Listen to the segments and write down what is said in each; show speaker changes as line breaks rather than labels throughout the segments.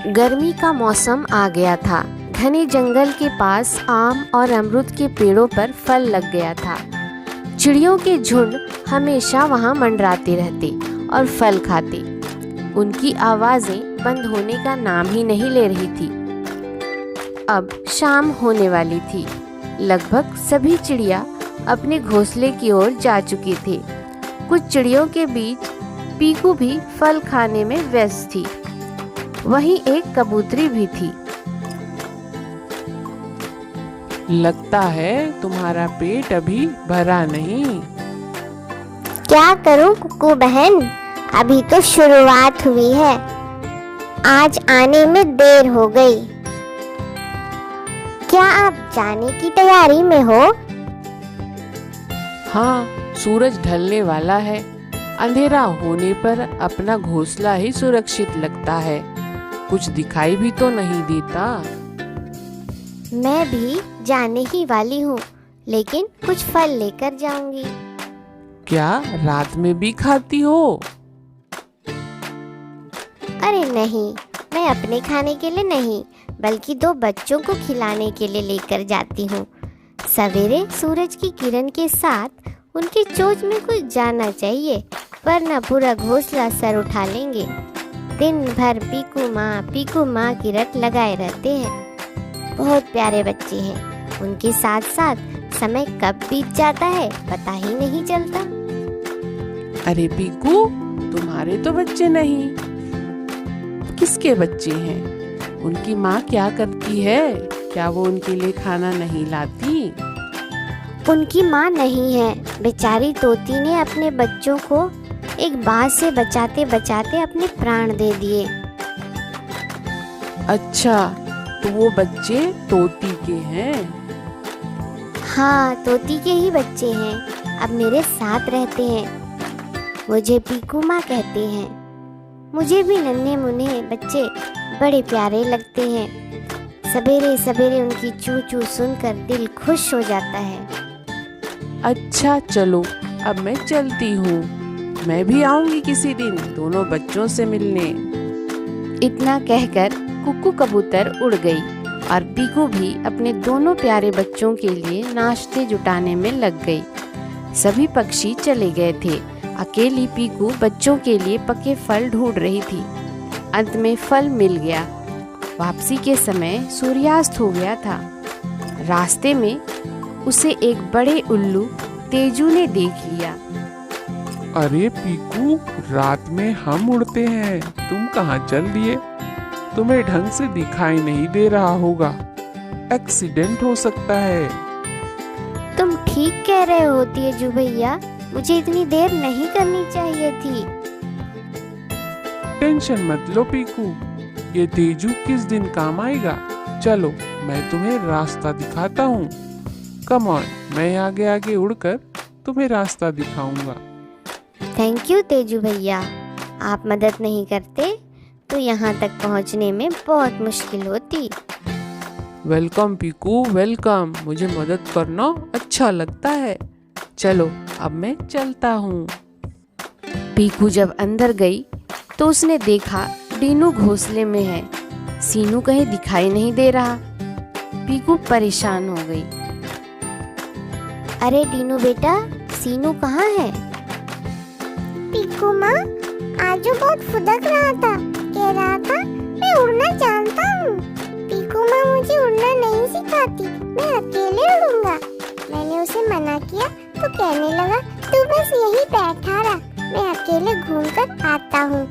गर्मी का मौसम आ गया था। घने जंगल के पास आम और अमरूद के पेड़ों पर फल लग गया था। चिड़ियों के झुंड हमेशा वहाँ मंडराते रहते और फल खाते। उनकी आवाज़ें बंद होने का नाम ही नहीं ले रही थी। अब शाम होने वाली थी। लगभग सभी चिड़िया अपने घोंसले की ओर जा चुकी थे। कुछ चिड़ियों के बीच पीकू भी फल खाने में व्यस्त थी। वहीं एक कबूतरी भी थी।
लगता है तुम्हारा पेट अभी भरा नहीं।
क्या करूं कुकू बहन, अभी तो शुरुआत हुई है। आज आने में देर हो गई। क्या आप जाने की तैयारी में हो?
हाँ, सूरज ढलने वाला है। अंधेरा होने पर अपना घोंसला ही सुरक्षित लगता है। कुछ दिखाई भी तो नहीं देता।
मैं भी जाने ही वाली हूँ, लेकिन कुछ फल लेकर जाऊंगी।
क्या रात में भी खाती हो?
अरे नहीं, मैं अपने खाने के लिए नहीं, बल्कि 2 बच्चों को खिलाने के लिए लेकर जाती हूँ। सवेरे सूरज की किरण के साथ उनकी चोंच में कुछ जाना चाहिए, वरना पूरा घोंसला सर उठा लेंगे। दिन भर पीकू माँ की रट लगाए रहते हैं। बहुत प्यारे बच्चे हैं। उनके साथ साथ समय कब बीत जाता है पता ही नहीं चलता।
अरे पीकू, तुम्हारे तो बच्चे नहीं। किसके बच्चे हैं? उनकी माँ क्या करती है? क्या वो उनके लिए खाना नहीं लाती?
उनकी माँ नहीं है। बेचारी तोती ने अपने बच्चों को एक बाज से बचाते बचाते अपने प्राण दे दिए।
अच्छा, तो वो बच्चे तोती के हैं।
हाँ, तोती के ही बच्चे हैं। अब मेरे साथ रहते हैं। मुझे पीकू माँ कहते हैं। मुझे भी नन्हे मुन्ने बच्चे बड़े प्यारे लगते हैं। सवेरे सवेरे उनकी चू चू सुनकर दिल खुश हो जाता है।
अच्छा चलो, अब मैं चलती हूँ। मैं भी आऊंगी किसी दिन दोनों बच्चों से मिलने।
इतना कहकर कुक्कू कबूतर उड़ गई और पीकू भी अपने दोनों प्यारे बच्चों के लिए नाश्ते जुटाने में लग गई। सभी पक्षी चले गए थे। अकेली पीकू बच्चों के लिए पके फल ढूंढ रही थी। अंत में फल मिल गया। वापसी के समय सूर्यास्त हो गया था। रास्ते में उसे एक बड़े उल्लू तेजू ने देख लिया।
अरे पीकू, रात में हम उड़ते हैं, तुम कहाँ चल दिए? तुम्हें ढंग से दिखाई नहीं दे रहा होगा। एक्सीडेंट हो सकता है।
तुम ठीक कह रहे हो तेजू भैया, मुझे इतनी देर नहीं करनी चाहिए थी।
टेंशन मत लो पीकू, ये तेजू किस दिन काम आएगा। चलो, मैं तुम्हें रास्ता दिखाता हूँ। कम ऑन, मैं आगे आगे उड़कर तुम्हें रास्ता दिखाऊंगा।
थैंक यू तेजू भैया। आप मदद नहीं करते तो यहाँ तक पहुँचने में बहुत मुश्किल होती।
Welcome Piku, welcome. मुझे मदद करना अच्छा लगता है। चलो, अब मैं चलता हूँ।
पीकू जब अंदर गई तो उसने देखा डीनू घोंसले में है। सीनू कहीं दिखाई नहीं दे रहा। पीकू परेशान हो गई।
अरे डीनू बेटा, सीनू कहाँ है? पीकू माँ, आज वो बहुत फुदक रहा था। कह रहा था मैं उड़ना जानता हूँ। पीकू माँ मुझे उड़ना नहीं सिखाती, मैं अकेले उड़ूंगा। मैंने उसे मना किया तो कहने लगा तू बस यही बैठा रहा, मैं अकेले घूमकर आता हूँ।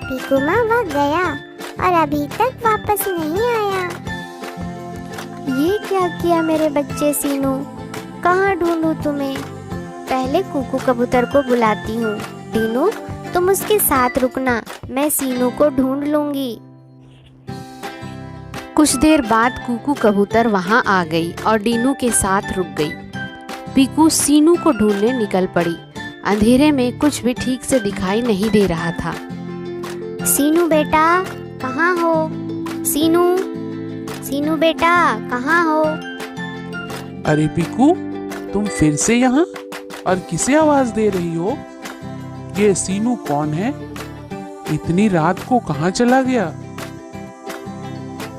पीकू माँ वह गया और अभी तक वापस नहीं आया। ये क्या किया मेरे बच्चे सीनू? कहाँ ढूंढूं तुम्हें? पहले कुकू कबूतर को बुलाती हूँ। डीनू, तुम उसके साथ रुकना, मैं सीनू को ढूंढ लूंगी।
कुछ देर बाद कुकू कबूतर वहां आ गई और डीनू के साथ रुक गई। पीकू सीनू को ढूंढने निकल पड़ी। अंधेरे में कुछ भी ठीक से दिखाई नहीं दे रहा था।
सीनू बेटा, कहाँ हो? सीनू, सीनू बेटा, कहाँ हो?
अरे पीकू, तुम फिर से यहाँ? और किसे आवाज दे रही हो? ये सीनू कौन है? इतनी रात को कहाँ चला गया?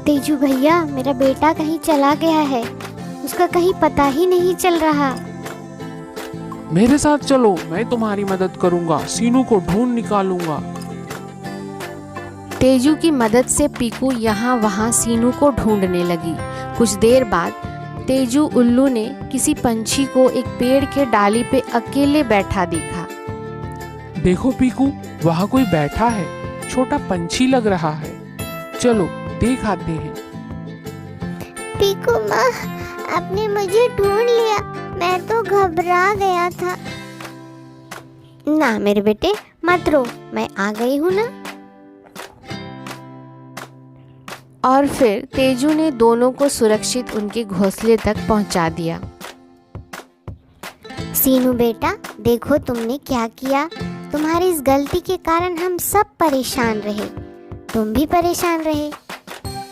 तेजू भैया, मेरा बेटा कहीं चला गया है, उसका कहीं पता ही नहीं चल रहा।
मेरे साथ चलो, मैं तुम्हारी मदद करूंगा, सीनू को ढूंढ निकालूंगा।
तेजू की मदद से पीकू यहाँ वहाँ सीनू को ढूंढने लगी। कुछ देर बाद तेजू उल्लू ने किसी पंछी को एक पेड़ के डाली पे अकेले बैठा देखा।
देखो पीकू, वहाँ कोई बैठा है, छोटा पंछी लग रहा है, चलो देख आते हैं।
पीकू माँ, आपने मुझे ढूंढ लिया, मैं तो घबरा गया था। ना मेरे बेटे, मत रो, मैं आ गई हूँ ना।
और फिर तेजू ने दोनों को सुरक्षित उनके घोंसले तक पहुंचा दिया।
सीनू बेटा, देखो तुमने क्या किया। तुम्हारी इस गलती के कारण हम सब परेशान रहे, तुम भी परेशान रहे।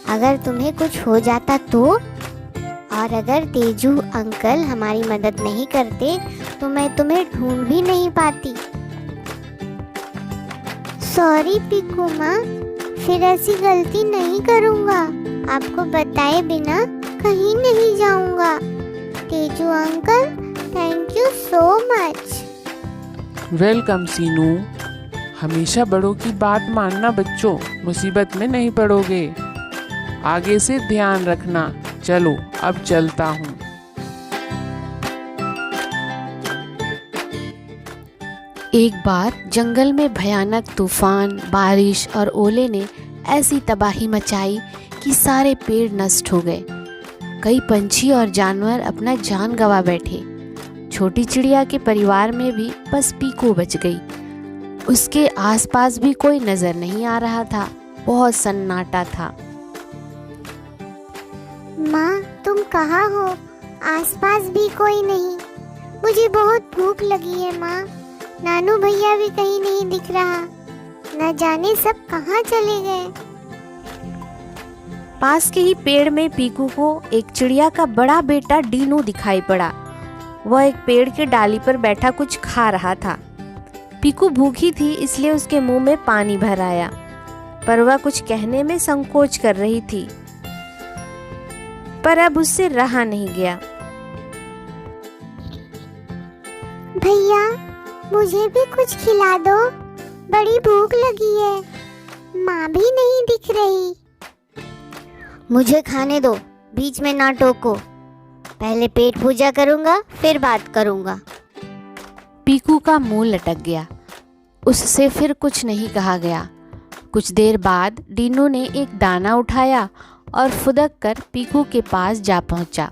अगर तुम्हें कुछ हो जाता तो, और अगर तेजू अंकल हमारी मदद नहीं करते तो मैं तुम्हें ढूंढ भी नहीं पाती। सॉरी पीकू माँ, फिर ऐसी गलती नहीं करूँगा। आपको बताए बिना कहीं नहीं जाऊँगा। Teju uncle, thank you so much.
Welcome Seenu. हमेशा बड़ों की बात मानना बच्चों, मुसीबत में नहीं पड़ोगे। आगे से ध्यान रखना। चलो अब चलता हूँ।
एक बार जंगल में भयानक तूफान, बारिश और ओले ने ऐसी तबाही मचाई कि सारे पेड़ नष्ट हो गए। कई पंछी और जानवर अपना जान गंवा बैठे। छोटी चिड़िया के परिवार में भी बस पीकू बच गई। उसके आसपास भी कोई नजर नहीं आ रहा था, बहुत सन्नाटा था।
माँ, तुम कहाँ हो? आसपास भी कोई नहीं। मुझे बहुत भूख लगी है माँ। नानू भैया भी कहीं नहीं दिख रहा। न जाने सब कहाँ चले गए।
पास के ही पेड़ में पीकू को एक चिड़िया का बड़ा बेटा डीनू दिखाई पड़ा। वह एक पेड़ के डाली पर बैठा कुछ खा रहा था। पीकू भूखी थी, इसलिए उसके मुंह में पानी भर आया, पर वह कुछ कहने में संकोच कर रही थी। पर अब उससे रहा नहीं गया।
भैया, मुझे भी कुछ खिला दो, बड़ी भूख लगी है। माँ भी नहीं दिख रही। मुझे खाने दो, बीच में ना टोको। पहले पेट पूजा करूँगा, फिर बात करूँगा।
पीकू का मुंह लटक गया। उससे फिर कुछ नहीं कहा गया। कुछ देर बाद डीनू ने एक दाना उठाया और फुदक कर पीकू के पास जा पहुंचा।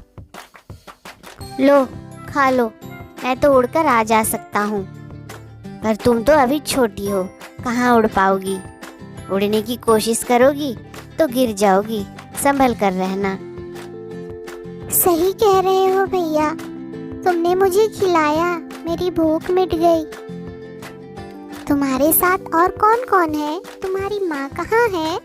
लो, खा लो, मैं तो उड़कर आ जा सकता हूँ, पर तुम तो अभी छोटी हो, कहाँ उड़ पाओगी। उड़ने की कोशिश करोगी तो गिर जाओगी, संभल कर रहना। सही कह रहे हो भैया, तुमने मुझे खिलाया, मेरी भूख मिट गई। तुम्हारे साथ और कौन कौन है? तुम्हारी माँ कहाँ है?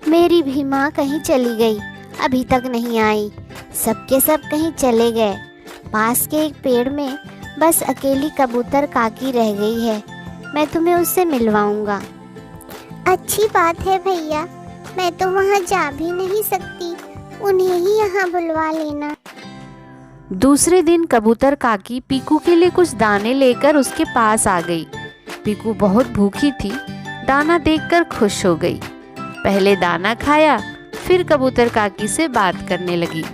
मेरी भी माँ कहीं चली गई, अभी तक नहीं आई। सबके सब कहीं चले गए। पास के एक पेड़ में बस अकेली कबूतर काकी रह गई है। मैं तुम्हें उससे मिलवाऊंगा। अच्छी बात है भैया, मैं तो वहाँ जा भी नहीं सकती, उन्हें ही यहाँ बुलवा लेना।
दूसरे दिन कबूतर काकी पीकू के लिए कुछ दाने लेकर उसके पास आ गई। पीकू बहुत भूखी थी, दाना देखकर खुश हो गई। पहले दाना खाया, फिर कबूतर काकी से बात करने लगी।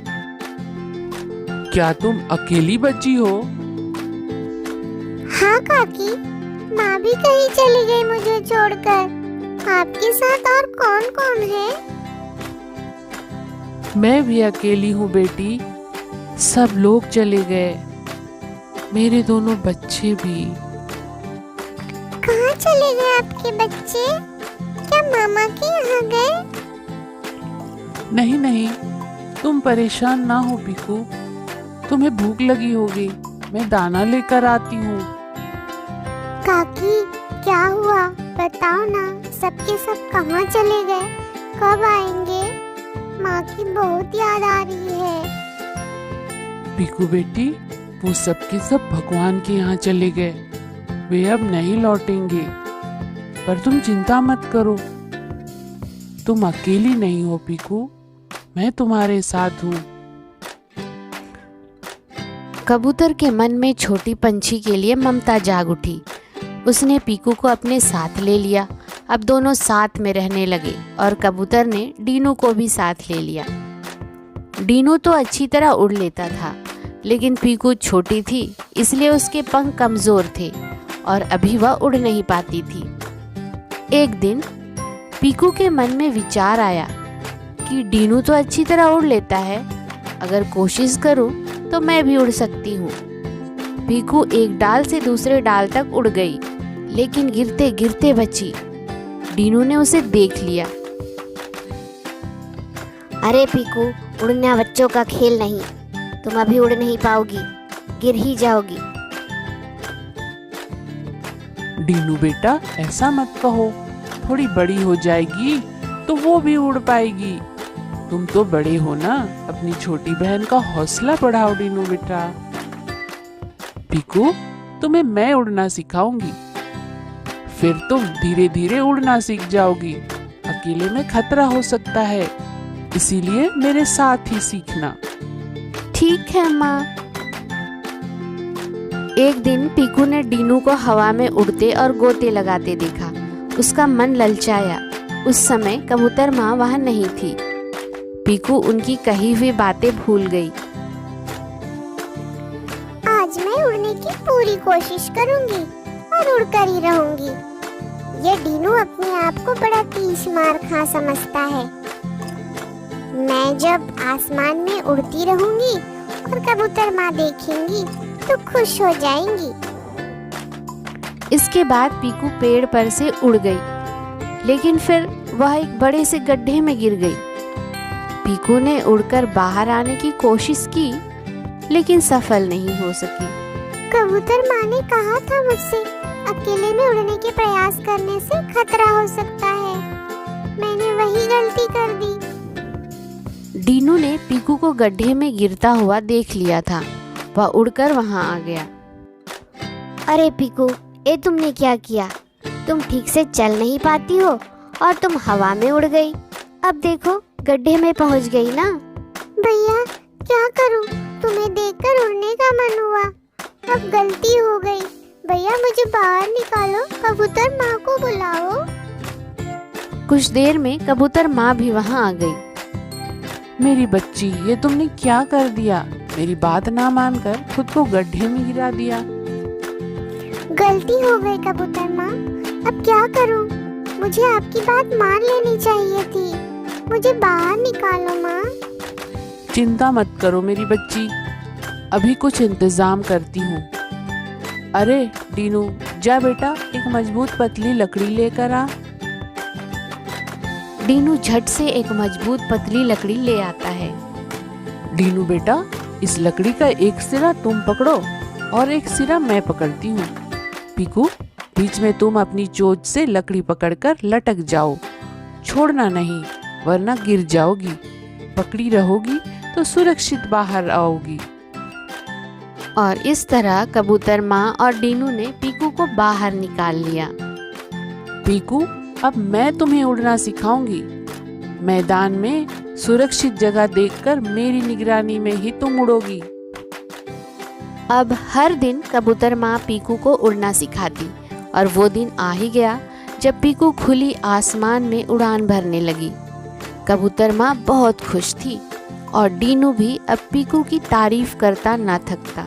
क्या तुम अकेली बची हो?
हाँ काकी, माँ भी कहीं चली गई मुझे छोड़कर। आपके साथ और कौन कौन है?
मैं भी अकेली हूँ बेटी, सब लोग चले गए, मेरे दोनों बच्चे भी।
कहाँ चले गए आपके बच्चे? क्या मामा के यहाँ गए?
नहीं नहीं, तुम परेशान ना हो पीकू, तुम्हें भूख लगी होगी, मैं दाना लेकर आती हूँ।
काकी, क्या हुआ बताओ ना, सबके सब कहाँ चले गए? कब आएंगे? माँ की बहुत याद आ रही है।
पीकू बेटी, वो सब के सब भगवान के यहाँ चले गए, वे अब नहीं लौटेंगे, पर तुम चिंता मत करो। तुम अकेली नहीं हो पीकू, मैं तुम्हारे साथ हूँ।
कबूतर के मन में छोटी पंछी के लिए ममता जाग उठी। उसने पीकू को अपने साथ ले लिया। अब दोनों साथ में रहने लगे और कबूतर ने डीनू को भी साथ ले लिया। डीनू तो अच्छी तरह उड़ लेता था, लेकिन पीकू छोटी थी, इसलिए उसके पंख कमज़ोर थे और अभी वह उड़ नहीं पाती थी। एक दिन पीकू के मन में विचार आया कि डीनू तो अच्छी तरह उड़ लेता है, अगर कोशिश करूं तो मैं भी उड़ सकती हूँ। पीकू एक डाल से दूसरे डाल तक उड़ गई, लेकिन गिरते गिरते बची। डीनू ने उसे देख लिया।
अरे पीकू, उड़ना बच्चों का खेल नहीं, तुम अभी उड़ नहीं पाओगी, गिर ही जाओगी।
डीनू बेटा, ऐसा मत कहो, थोड़ी बड़ी हो जाएगी तो वो भी उड़ पाएगी। तुम तो बड़े हो ना, अपनी छोटी बहन का हौसला बढ़ाओ डीनू बेटा। पीकू, तुम्हें मैं उड़ना सिखाऊंगी, फिर तुम धीरे धीरे उड़ना सीख जाओगी। अकेले में खतरा हो सकता है, इसीलिए मेरे साथ ही सीखना।
ठीक है माँ। एक दिन पीकू ने डीनू को हवा में उड़ते और गोते लगाते देखा। उसका मन ललचाया। उस समय कबूतर माँ वहाँ नहीं थी। पीकू उनकी कही हुई बातें भूल गई।
आज मैं उड़ने की पूरी कोशिश करूंगी और उड़कर ही रहूंगी। ये डीनू अपने आप को बड़ा तीस मार खा समझता है। मैं जब आसमान में उड़ती रहूंगी और कबूतर माँ देखेंगी तो खुश हो जाएंगी।
इसके बाद पीकू पेड़ पर से उड़ गई, लेकिन फिर वह एक बड़े से गड्ढे में गिर गई। पीकू ने उड़कर बाहर आने की कोशिश की, लेकिन सफल नहीं हो सकी।
कबूतर माँ ने कहा था मुझसे, अकेले में उड़ने के प्रयास करने से खतरा हो सकता है। मैंने वही गलती कर दी।
डीनू ने पीकू को गड्ढे में गिरता हुआ देख लिया था। वह उड़कर वहां आ गया।
अरे पीकू, ये तुमने क्या किया? तुम ठीक से चल नहीं पाती हो और तुम हवा में उड़ गई। अब देखो, गड्ढे में पहुंच गई ना। भैया, क्या करूं? तुम्हें देखकर उड़ने का मन हुआ। अब गलती हो गई। भैया, मुझे बाहर निकालो, कबूतर माँ को बुलाओ।
कुछ देर में कबूतर माँ भी वहां आ गई।
मेरी बच्ची, ये तुमने क्या कर दिया? मेरी बात ना मानकर खुद को गड्ढे में गिरा दिया।
गलती हो गई कबूतर माँ, अब क्या करूं? मुझे आपकी बात मान लेनी चाहिए थी। मुझे बाहर निकालो माँ।
चिंता मत करो मेरी बच्ची, अभी कुछ इंतजाम करती हूँ। अरे डीनू, जा बेटा, एक मजबूत पतली लकड़ी लेकर आ।
डीनू झट से एक मजबूत पतली लकड़ी ले आता है।
डीनू बेटा, इस लकड़ी का एक सिरा तुम पकड़ो और एक सिरा मैं पकड़ती हूँ। पीकू, बीच में तुम अपनी चोंच से लकड़ी पकड़कर लटक जाओ, छोड़ना नहीं, वरना गिर जाओगी। पकड़ी रहोगी तो सुरक्षित बाहर आओगी।
और इस तरह कबूतर माँ और डीनू ने पीकू को बाहर निकाल लिया।
पीकू, अब मैं तुम्हें उड़ना सिखाऊंगी। मैदान में सुरक्षित जगह देखकर मेरी निगरानी में ही तुम उड़ोगी।
अब हर दिन कबूतर माँ पीकू को उड़ना सिखाती और वो दिन आ ही गया जब पीकू खुली आसमान में उड़ान भरने लगी। कबूतर माँ बहुत खुश थी और डीनू भी अब पीकू की तारीफ करता ना थकता।